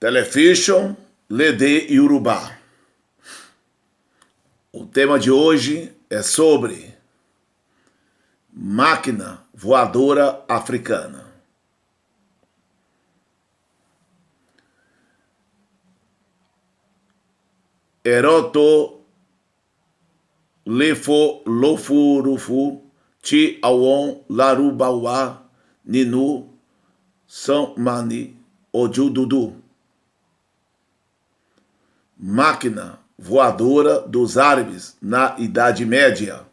Television, Lede Yorùbá. O tema de hoje é sobre máquina voadora africana. Eroto lefo lofurufu ti awon larubawa ninu sanmani ojududu. Máquina voadora dos árabes na Idade Média.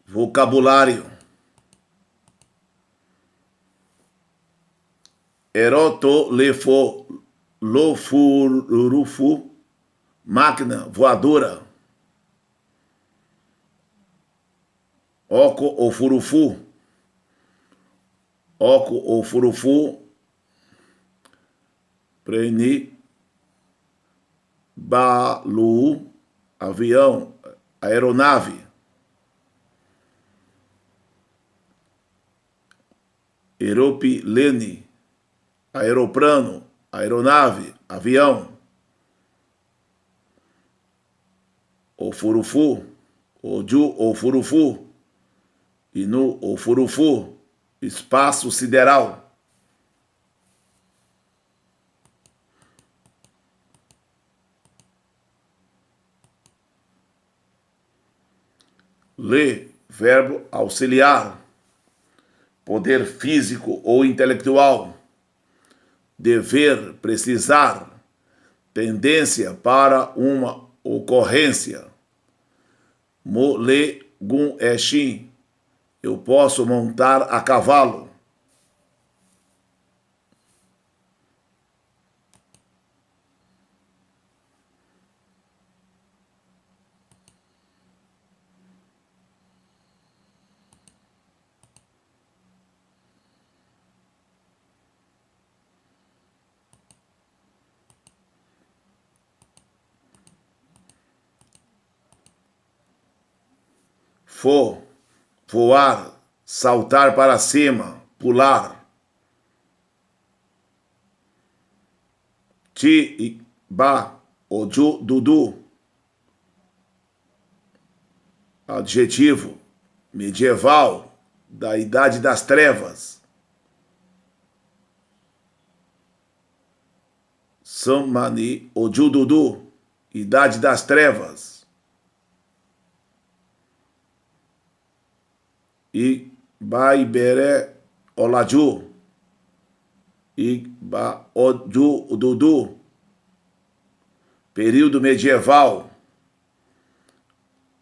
Vocabulário. Eroto lefo lofurufu, máquina voadora. Oko ofurufu. Oko ofurufu. Preni. Balu. Avião. Aeronave. Aeropilene, aeroplano, aeronave, avião. Ofurufu, oju ofurufu, inu ofurufu, espaço sideral. Le, verbo auxiliar. Poder físico ou intelectual, dever, precisar, tendência para uma ocorrência. Mole gun eshin, eu posso montar a cavalo. Voar, saltar para cima, pular. Ti, ba, oju, dudu. Adjetivo, medieval, da Idade das Trevas. Sanmani, oju, dudu, Idade das Trevas. Igba ibere olaju, Igba oju dudu, período medieval,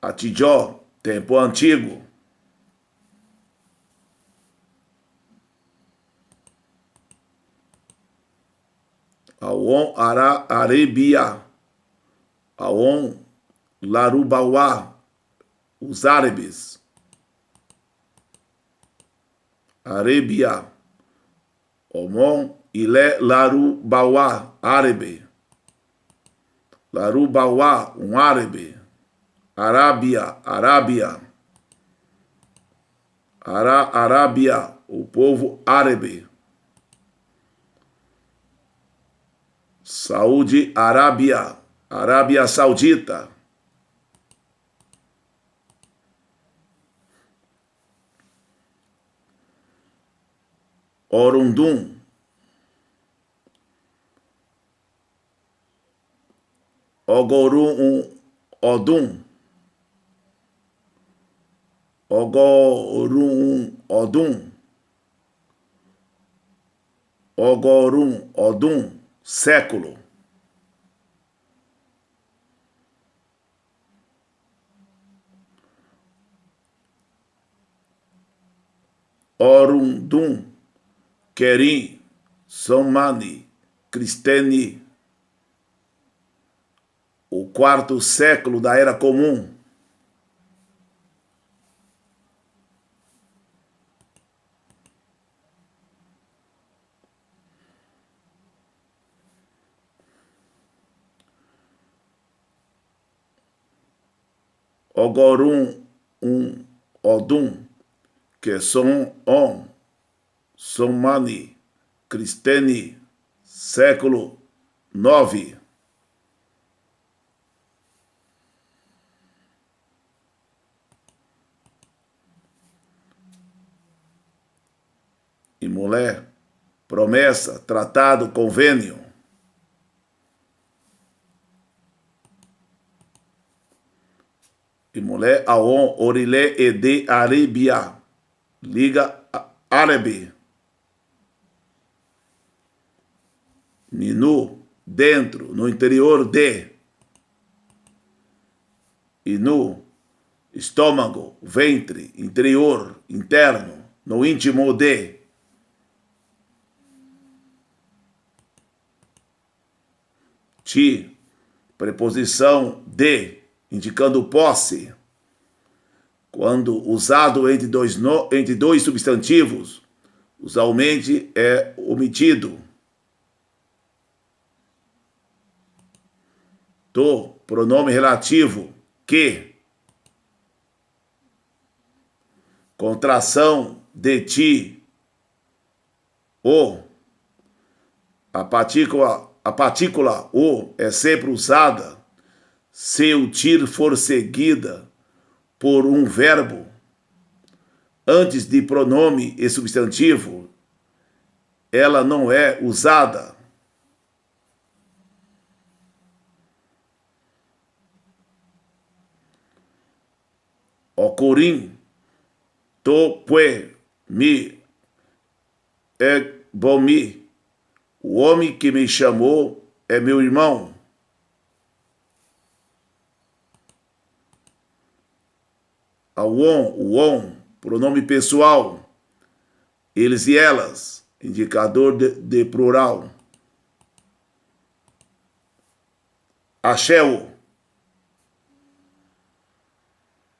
Atijó, tempo antigo. Awon Arabia, Awon Larubawa, os árabes. Arábia, Omon Ilé Larubawa, árabe. Larubawa, um árabe. Arábia, Arábia. Arábia, o povo árabe. Saúde Arábia, Arábia Saudita. Orundum, Ogorum Odum, Ogorum Odum, Ogorum Odum, século. Orundum, Kerim, Somani, Cristeni. O quarto século da Era Comum. Ogorum, Odum, que são Somani, Cristeni, século 9. E mulher, promessa, tratado, convênio. E mulher, aon, orilé, ede, arebia, liga árabe. Minu, dentro, no interior de. E no estômago, ventre, interior, interno, no íntimo de. Ti, preposição de, indicando posse. Quando usado entre dois substantivos, usualmente é omitido. Do, pronome relativo, que. Contração de ti, o. A partícula o é sempre usada se o tir for seguida por um verbo antes de pronome e substantivo. Ela não é usada. Ocorim, to, pue, mi, bomi. O homem que me chamou é meu irmão. O on, pronome pessoal. Eles e elas, indicador de plural. Axéu.